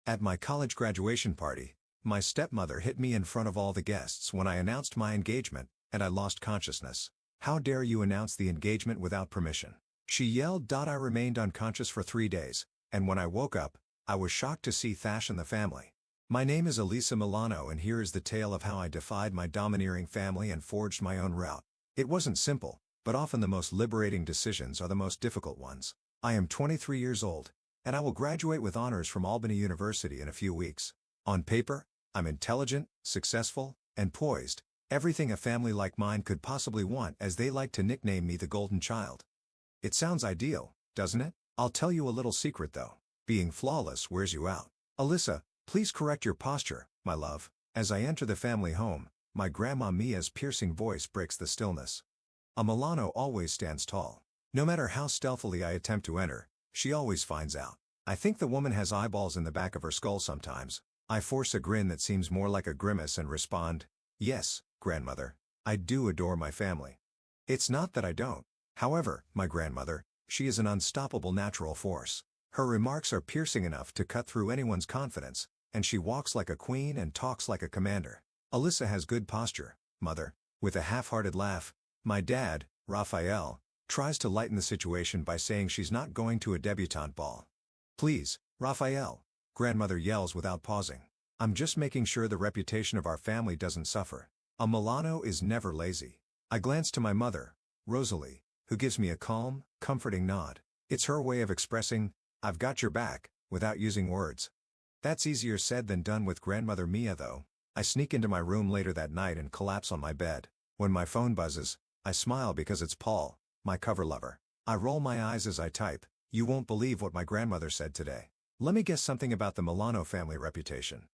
At my college graduation party, my stepmother hit me in front of all the guests when I announced my engagement, and I lost consciousness. "How dare you announce the engagement without permission?" she yelled. I remained unconscious for 3 days, and when I woke up, I was shocked to see Thash and the family. My name is Elisa Milano, and here is the tale of how I defied my domineering family and forged my own route. It wasn't simple, but often the most liberating decisions are the most difficult ones. I am 23 years old, and I will graduate with honors from Albany University in a few weeks. On paper, I'm intelligent, successful, and poised, everything a family like mine could possibly want, as they like to nickname me the golden child. It sounds ideal, doesn't it? I'll tell you a little secret though. Being flawless wears you out. "Alyssa, please correct your posture, my love." As I enter the family home, my grandma Mia's piercing voice breaks the stillness. A Milano always stands tall. No matter how stealthily I attempt to enter, she always finds out. I think the woman has eyeballs in the back of her skull sometimes. I force a grin that seems more like a grimace and respond, "Yes, grandmother, I do adore my family." It's not that I don't. However, my grandmother, she is an unstoppable natural force. Her remarks are piercing enough to cut through anyone's confidence, and she walks like a queen and talks like a commander. "Alyssa has good posture, mother." With a half-hearted laugh, my dad, Raphael, tries to lighten the situation by saying she's not going to a debutante ball. "Please, Raphael," grandmother yells without pausing. "I'm just making sure the reputation of our family doesn't suffer." A Milano is never lazy. I glance to my mother, Rosalie, who gives me a calm, comforting nod. It's her way of expressing, "I've got your back," without using words. That's easier said than done with grandmother Mia though. I sneak into my room later that night and collapse on my bed. When my phone buzzes, I smile because it's Paul, my cover lover. I roll my eyes as I type, "You won't believe what my grandmother said today. Let me guess something about the Milano family reputation."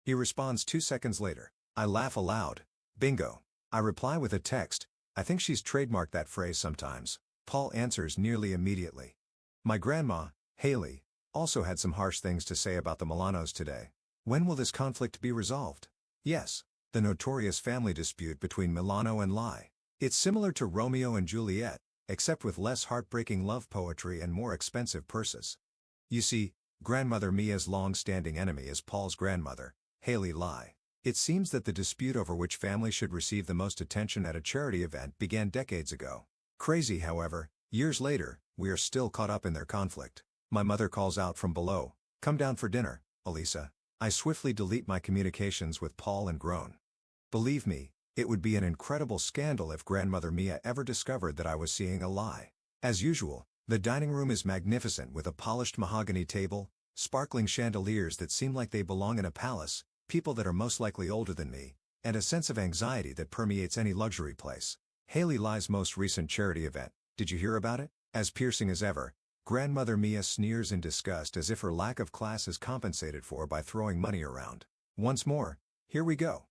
He responds 2 seconds later. I laugh aloud. "Bingo." I reply with a text, "I think she's trademarked that phrase sometimes." Paul answers nearly immediately. My grandma, Haley, also had some harsh things to say about the Milanos today. When will this conflict be resolved? Yes, the notorious family dispute between Milano and Lai. It's similar to Romeo and Juliet, except with less heartbreaking love poetry and more expensive purses. You see, grandmother Mia's long-standing enemy is Paul's grandmother, Haley Lai. It seems that the dispute over which family should receive the most attention at a charity event began decades ago. Crazy, however, years later, we are still caught up in their conflict. My mother calls out from below, "Come down for dinner, Elisa." I swiftly delete my communications with Paul and groan. Believe me, it would be an incredible scandal if grandmother Mia ever discovered that I was seeing a lie. As usual, the dining room is magnificent with a polished mahogany table, sparkling chandeliers that seem like they belong in a palace, people that are most likely older than me, and a sense of anxiety that permeates any luxury place. Haley Lai's most recent charity event, did you hear about it? As piercing as ever, grandmother Mia sneers in disgust as if her lack of class is compensated for by throwing money around. Once more, here we go.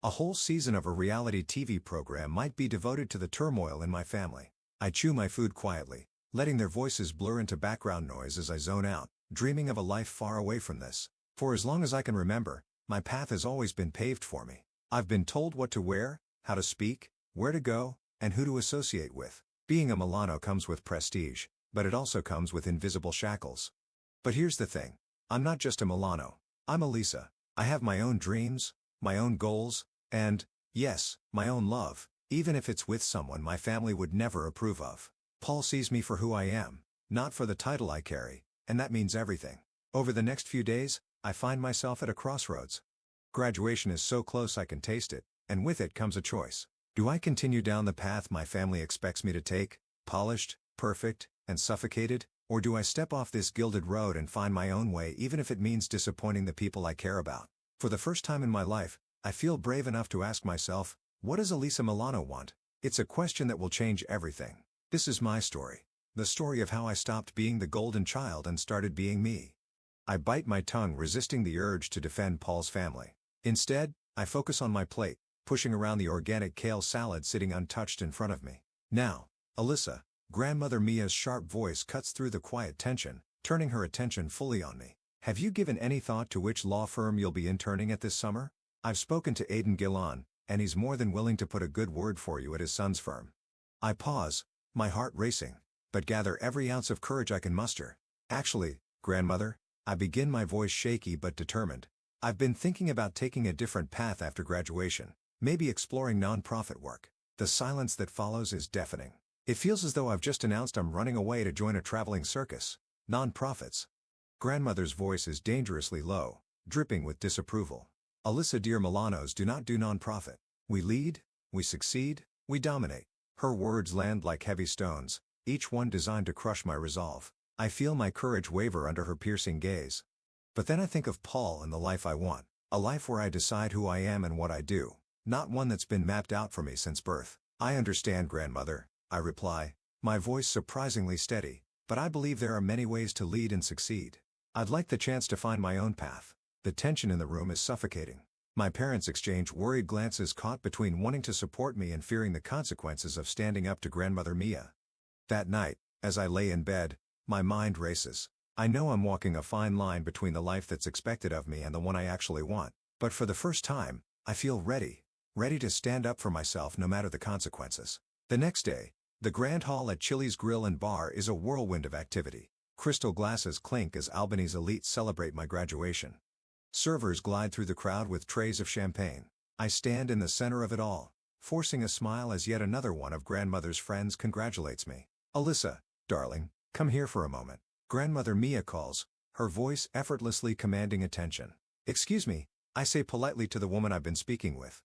A whole season of a reality TV program might be devoted to the turmoil in my family. I chew my food quietly, letting their voices blur into background noise as I zone out, dreaming of a life far away from this. For as long as I can remember, my path has always been paved for me. I've been told what to wear, how to speak, where to go, and who to associate with. Being a Milano comes with prestige, but it also comes with invisible shackles. But here's the thing. I'm not just a Milano. I'm Elisa. I have my own dreams, my own goals, and, yes, my own love, even if it's with someone my family would never approve of. Paul sees me for who I am, not for the title I carry, and that means everything. Over the next few days, I find myself at a crossroads. Graduation is so close I can taste it, and with it comes a choice. Do I continue down the path my family expects me to take, polished, perfect, and suffocated, or do I step off this gilded road and find my own way even if it means disappointing the people I care about? For the first time in my life, I feel brave enough to ask myself, what does Elisa Milano want? It's a question that will change everything. This is my story. The story of how I stopped being the golden child and started being me. I bite my tongue, resisting the urge to defend Paul's family. Instead, I focus on my plate, pushing around the organic kale salad sitting untouched in front of me. "Now, Alyssa," grandmother Mia's sharp voice cuts through the quiet tension, turning her attention fully on me. "Have you given any thought to which law firm you'll be interning at this summer? I've spoken to Aidan Gillan, and he's more than willing to put a good word for you at his son's firm." I pause, my heart racing, but gather every ounce of courage I can muster. "Actually, grandmother, I begin, my voice shaky but determined. I've been thinking about taking a different path after graduation, maybe exploring non-profit work. The silence that follows is deafening. It feels as though I've just announced I'm running away to join a traveling circus. Non-profits. Grandmother's voice is dangerously low, dripping with disapproval. Alyssa, dear, Milanos do not do non-profit. We lead, we succeed, we dominate. Her words land like heavy stones, each one designed to crush my resolve. I feel my courage waver under her piercing gaze. But then I think of Paul and the life I want. A life where I decide who I am and what I do, not one that's been mapped out for me since birth. I understand, grandmother, I reply, my voice surprisingly steady, but I believe there are many ways to lead and succeed. I'd like the chance to find my own path. The tension in the room is suffocating. My parents exchange worried glances, caught between wanting to support me and fearing the consequences of standing up to grandmother Mia. That night, as I lay in bed, my mind races. I know I'm walking a fine line between the life that's expected of me and the one I actually want, but for the first time, I feel ready to stand up for myself no matter the consequences. The next day, the Grand Hall at Chili's Grill and Bar is a whirlwind of activity. Crystal glasses clink as Albany's elites celebrate my graduation. Servers glide through the crowd with trays of champagne. I stand in the center of it all, forcing a smile as yet another one of grandmother's friends congratulates me. Alyssa, darling, come here for a moment. Grandmother Mia calls, her voice effortlessly commanding attention. Excuse me, I say politely to the woman I've been speaking with.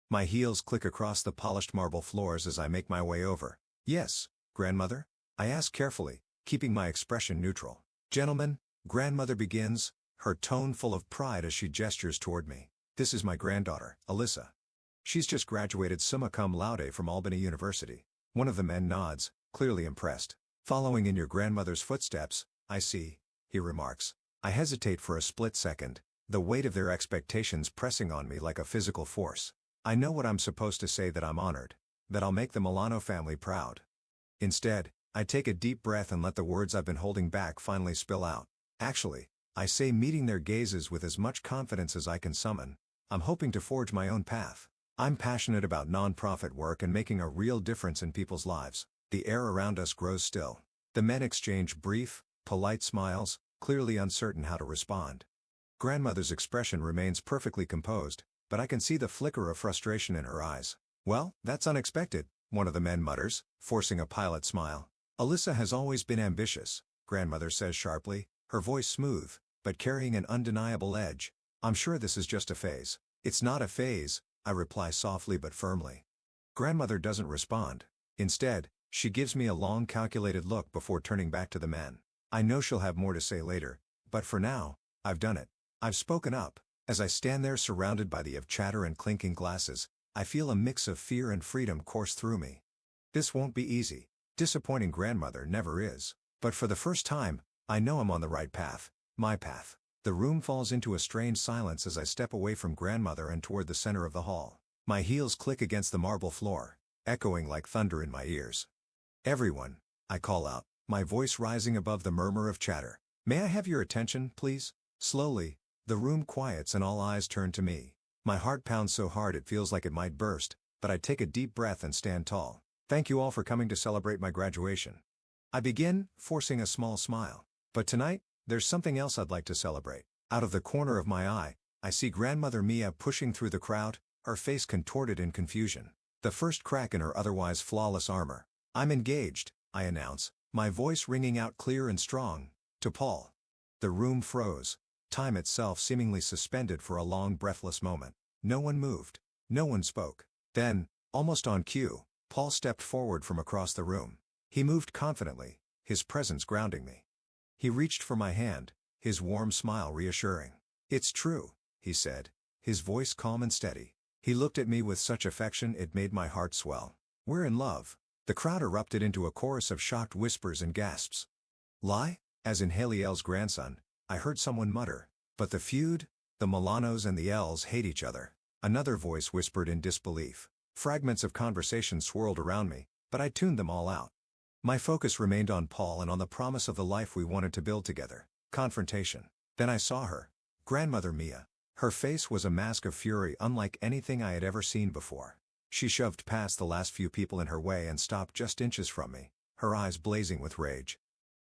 My heels click across the polished marble floors as I make my way over. Yes, grandmother? I ask carefully, keeping my expression neutral. Gentlemen, grandmother begins, her tone full of pride as she gestures toward me. This is my granddaughter, Alyssa. She's just graduated summa cum laude from Albany University. One of the men nods, clearly impressed. Following in your grandmother's footsteps, I see, he remarks. I hesitate for a split second, the weight of their expectations pressing on me like a physical force. I know what I'm supposed to say, that I'm honored, that I'll make the Milano family proud. Instead, I take a deep breath and let the words I've been holding back finally spill out. Actually, I say, meeting their gazes with as much confidence as I can summon, I'm hoping to forge my own path. I'm passionate about non-profit work and making a real difference in people's lives. The air around us grows still. The men exchange brief, polite smiles, clearly uncertain how to respond. Grandmother's expression remains perfectly composed, but I can see the flicker of frustration in her eyes. Well, that's unexpected, one of the men mutters, forcing a pilot smile. Alyssa has always been ambitious, grandmother says sharply, her voice smooth, but carrying an undeniable edge. I'm sure this is just a phase. It's not a phase, I reply softly but firmly. Grandmother doesn't respond. Instead, she gives me a long, calculated look before turning back to the men. I know she'll have more to say later, but for now, I've done it. I've spoken up. As I stand there surrounded by the chatter and clinking glasses, I feel a mix of fear and freedom course through me. This won't be easy. Disappointing grandmother never is. But for the first time, I know I'm on the right path. My path. The room falls into a strange silence as I step away from grandmother and toward the center of the hall. My heels click against the marble floor, echoing like thunder in my ears. Everyone, I call out, my voice rising above the murmur of chatter. May I have your attention, please? Slowly, the room quiets and all eyes turn to me. My heart pounds so hard it feels like it might burst, but I take a deep breath and stand tall. Thank you all for coming to celebrate my graduation. I begin, forcing a small smile. But tonight, there's something else I'd like to celebrate. Out of the corner of my eye, I see grandmother Mia pushing through the crowd, her face contorted in confusion. The first crack in her otherwise flawless armor. I'm engaged, I announce, my voice ringing out clear and strong, to Paul. The room froze, time itself seemingly suspended for a long breathless moment. No one moved. No one spoke. Then, almost on cue, Paul stepped forward from across the room. He moved confidently, his presence grounding me. He reached for my hand, his warm smile reassuring. It's true, he said, his voice calm and steady. He looked at me with such affection it made my heart swell. We're in love. The crowd erupted into a chorus of shocked whispers and gasps. Lie? As in Haley L's grandson, I heard someone mutter. But the feud? The Milanos and the L's hate each other. Another voice whispered in disbelief. Fragments of conversation swirled around me, but I tuned them all out. My focus remained on Paul and on the promise of the life we wanted to build together. Confrontation. Then I saw her. Grandmother Mia. Her face was a mask of fury unlike anything I had ever seen before. She shoved past the last few people in her way and stopped just inches from me, her eyes blazing with rage.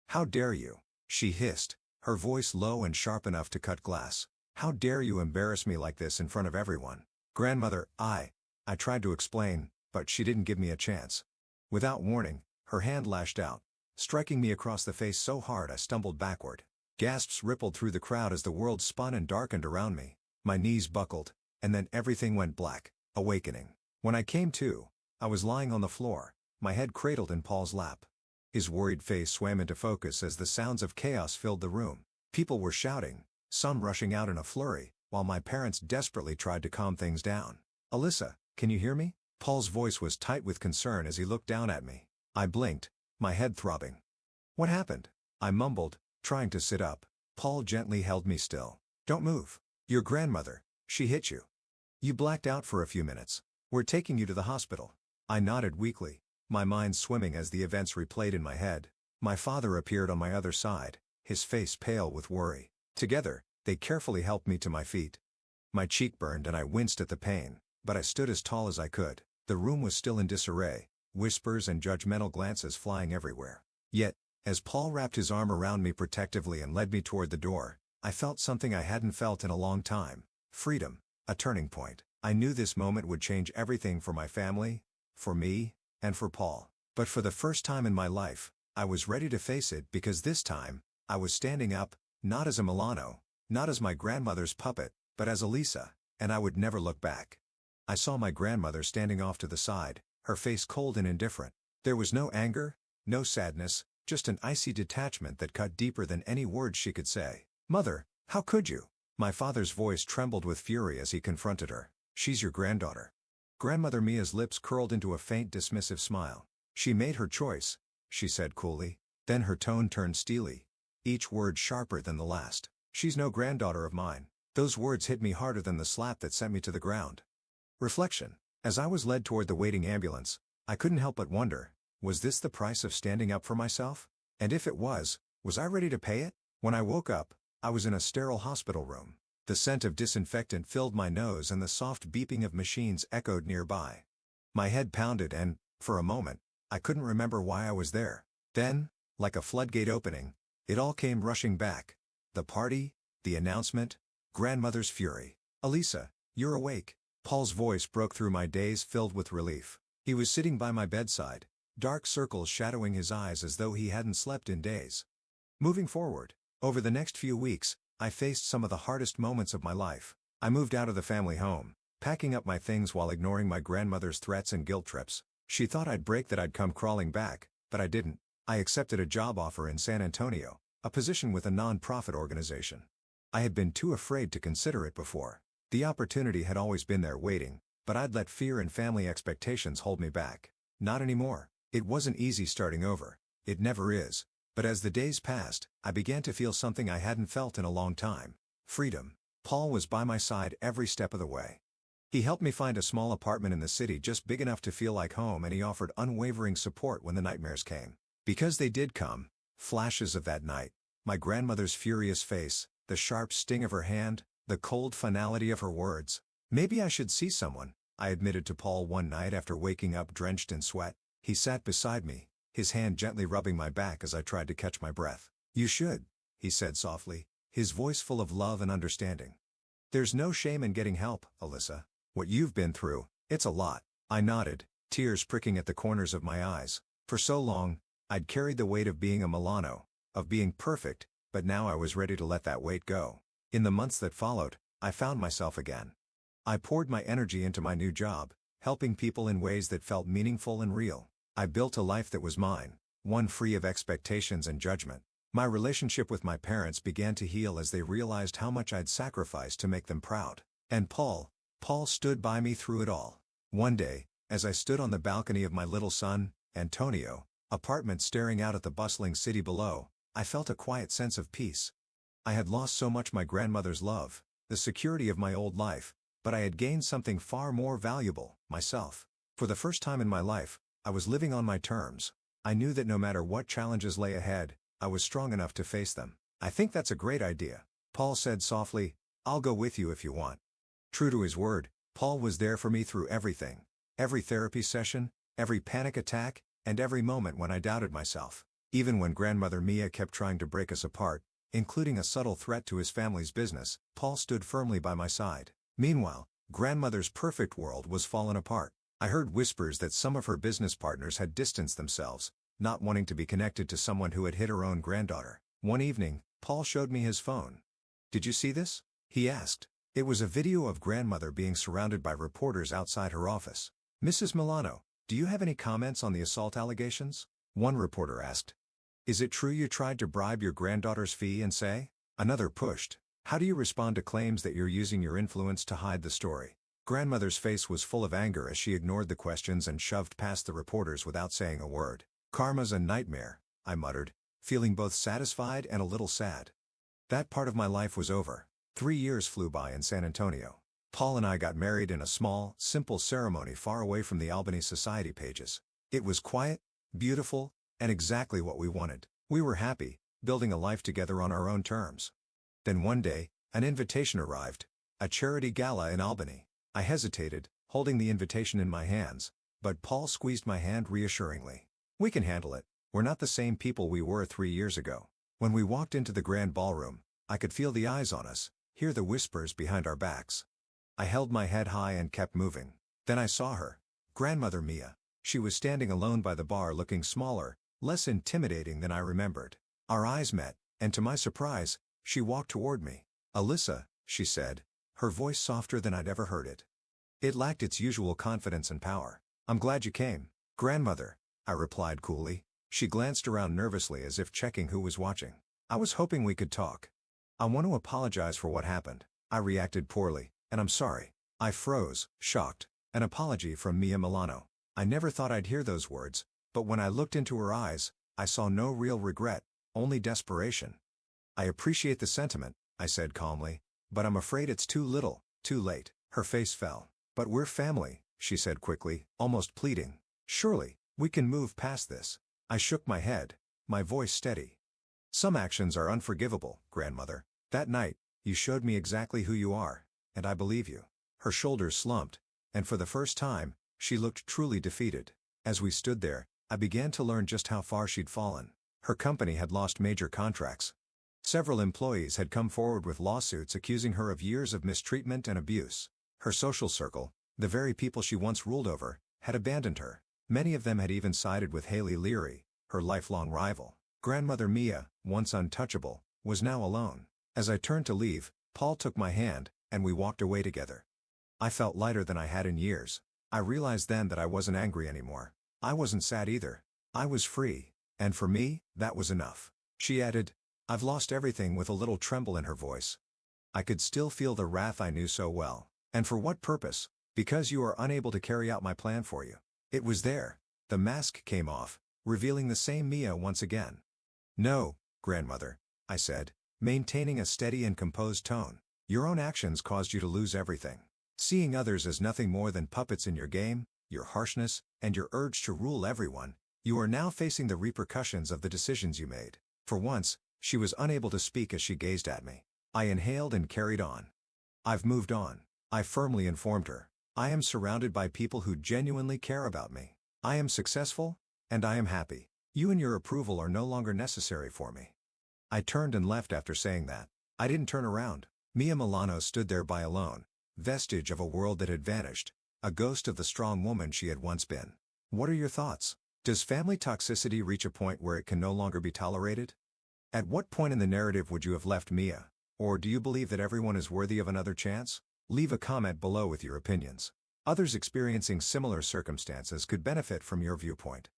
How dare you? She hissed, her voice low and sharp enough to cut glass. "How dare you embarrass me like this in front of everyone?" "Grandmother, I tried to explain, but she didn't give me a chance." Without warning, her hand lashed out, striking me across the face so hard I stumbled backward. Gasps rippled through the crowd as the world spun and darkened around me. My knees buckled, and then everything went black. Awakening. When I came to, I was lying on the floor, my head cradled in Paul's lap. His worried face swam into focus as the sounds of chaos filled the room. People were shouting, some rushing out in a flurry, while my parents desperately tried to calm things down. "Alyssa, can you hear me?" Paul's voice was tight with concern as he looked down at me. I blinked, my head throbbing. "What happened?" I mumbled, trying to sit up. Paul gently held me still. "Don't move. Your grandmother, she hit you. You blacked out for a few minutes. We're taking you to the hospital." I nodded weakly, my mind swimming as the events replayed in my head. My father appeared on my other side, his face pale with worry. Together, they carefully helped me to my feet. My cheek burned and I winced at the pain, but I stood as tall as I could. The room was still in disarray, whispers and judgmental glances flying everywhere. Yet, as Paul wrapped his arm around me protectively and led me toward the door, I felt something I hadn't felt in a long time. Freedom. A turning point. I knew this moment would change everything for my family, for me, and for Paul. But for the first time in my life, I was ready to face it because this time, I was standing up, not as a Milano, not as my grandmother's puppet, but as Elisa, and I would never look back. I saw my grandmother standing off to the side, her face cold and indifferent. There was no anger, no sadness, just an icy detachment that cut deeper than any words she could say. "Mother, how could you?" My father's voice trembled with fury as he confronted her. "She's your granddaughter." Grandmother Mia's lips curled into a faint dismissive smile. "She made her choice," she said coolly. Then her tone turned steely, each word sharper than the last. "She's no granddaughter of mine." Those words hit me harder than the slap that sent me to the ground. Reflection. As I was led toward the waiting ambulance, I couldn't help but wonder, was this the price of standing up for myself? And if it was I ready to pay it? When I woke up, I was in a sterile hospital room. The scent of disinfectant filled my nose and the soft beeping of machines echoed nearby. My head pounded and, for a moment, I couldn't remember why I was there. Then, like a floodgate opening, it all came rushing back. The party, the announcement, grandmother's fury. "Elisa, you're awake." Paul's voice broke through my daze filled with relief. He was sitting by my bedside, dark circles shadowing his eyes as though he hadn't slept in days. Moving forward, over the next few weeks, I faced some of the hardest moments of my life. I moved out of the family home, packing up my things while ignoring my grandmother's threats and guilt trips. She thought I'd break that I'd come crawling back, but I didn't. I accepted a job offer in San Antonio, a position with a non-profit organization. I had been too afraid to consider it before. The opportunity had always been there waiting, but I'd let fear and family expectations hold me back. Not anymore. It wasn't easy starting over. It never is. But as the days passed, I began to feel something I hadn't felt in a long time. Freedom. Paul was by my side every step of the way. He helped me find a small apartment in the city just big enough to feel like home, and he offered unwavering support when the nightmares came. Because they did come. Flashes of that night. My grandmother's furious face, the sharp sting of her hand, the cold finality of her words. "Maybe I should see someone," I admitted to Paul one night after waking up drenched in sweat. He sat beside me, his hand gently rubbing my back as I tried to catch my breath. "You should," he said softly, his voice full of love and understanding. "There's no shame in getting help, Alyssa. What you've been through, it's a lot." I nodded, tears pricking at the corners of my eyes. For so long, I'd carried the weight of being a Milano, of being perfect, but now I was ready to let that weight go. In the months that followed, I found myself again. I poured my energy into my new job, helping people in ways that felt meaningful and real. I built a life that was mine, one free of expectations and judgment. My relationship with my parents began to heal as they realized how much I'd sacrificed to make them proud. And Paul stood by me through it all. One day, as I stood on the balcony of my little son, Antonio, apartment staring out at the bustling city below, I felt a quiet sense of peace. I had lost so much: my grandmother's love, the security of my old life, but I had gained something far more valuable, myself. For the first time in my life, I was living on my terms. I knew that no matter what challenges lay ahead, I was strong enough to face them. "I think that's a great idea," Paul said softly. "I'll go with you if you want." True to his word, Paul was there for me through everything. Every therapy session, every panic attack, and every moment when I doubted myself. Even when Grandmother Mia kept trying to break us apart, including a subtle threat to his family's business, Paul stood firmly by my side. Meanwhile, grandmother's perfect world was fallen apart. I heard whispers that some of her business partners had distanced themselves, not wanting to be connected to someone who had hit her own granddaughter. One evening, Paul showed me his phone. "Did you see this?" he asked. It was a video of grandmother being surrounded by reporters outside her office. "Mrs. Milano, do you have any comments on the assault allegations?" one reporter asked. "Is it true you tried to bribe your granddaughter's fee and say?" Another pushed. "How do you respond to claims that you're using your influence to hide the story?" Grandmother's face was full of anger as she ignored the questions and shoved past the reporters without saying a word. "Karma's a nightmare," I muttered, feeling both satisfied and a little sad. That part of my life was over. 3 years flew by in San Antonio. Paul and I got married in a small, simple ceremony far away from the Albany society pages. It was quiet, beautiful, and exactly what we wanted. We were happy, building a life together on our own terms. Then one day, an invitation arrived. A charity gala in Albany. I hesitated, holding the invitation in my hands, but Paul squeezed my hand reassuringly. "We can handle it. We're not the same people we were 3 years ago." When we walked into the grand ballroom, I could feel the eyes on us, hear the whispers behind our backs. I held my head high and kept moving. Then I saw her. Grandmother Mia. She was standing alone by the bar looking smaller, less intimidating than I remembered. Our eyes met, and to my surprise, she walked toward me. "Alyssa," she said, her voice softer than I'd ever heard it. It lacked its usual confidence and power. "I'm glad you came, Grandmother," I replied coolly. She glanced around nervously as if checking who was watching. "I was hoping we could talk. I want to apologize for what happened. I reacted poorly, and I'm sorry." I froze, shocked. An apology from Mia Milano. I never thought I'd hear those words, but when I looked into her eyes, I saw no real regret, only desperation. "I appreciate the sentiment," I said calmly, "but I'm afraid it's too little, too late." Her face fell. "But we're family," she said quickly, almost pleading. "Surely, we can move past this." I shook my head, my voice steady. "Some actions are unforgivable, Grandmother. That night, you showed me exactly who you are, and I believe you." Her shoulders slumped, and for the first time, she looked truly defeated. As we stood there, I began to learn just how far she'd fallen. Her company had lost major contracts. Several employees had come forward with lawsuits accusing her of years of mistreatment and abuse. Her social circle, the very people she once ruled over, had abandoned her. Many of them had even sided with Haley Leary, her lifelong rival. Grandmother Mia, once untouchable, was now alone. As I turned to leave, Paul took my hand, and we walked away together. I felt lighter than I had in years. I realized then that I wasn't angry anymore. I wasn't sad either. I was free, and for me, that was enough. She added, "I've lost everything," with a little tremble in her voice. I could still feel the wrath I knew so well. "And for what purpose?" "Because you are unable to carry out my plan for you." It was there. The mask came off, revealing the same Mia once again. "No, Grandmother," I said, maintaining a steady and composed tone. "Your own actions caused you to lose everything. Seeing others as nothing more than puppets in your game, your harshness, and your urge to rule everyone, you are now facing the repercussions of the decisions you made." For once, she was unable to speak as she gazed at me. I inhaled and carried on. "I've moved on," I firmly informed her. "I am surrounded by people who genuinely care about me. I am successful, and I am happy. You and your approval are no longer necessary for me." I turned and left after saying that. I didn't turn around. Mia Milano stood there by alone, vestige of a world that had vanished, a ghost of the strong woman she had once been. What are your thoughts? Does family toxicity reach a point where it can no longer be tolerated? At what point in the narrative would you have left Mia? Or do you believe that everyone is worthy of another chance? Leave a comment below with your opinions. Others experiencing similar circumstances could benefit from your viewpoint.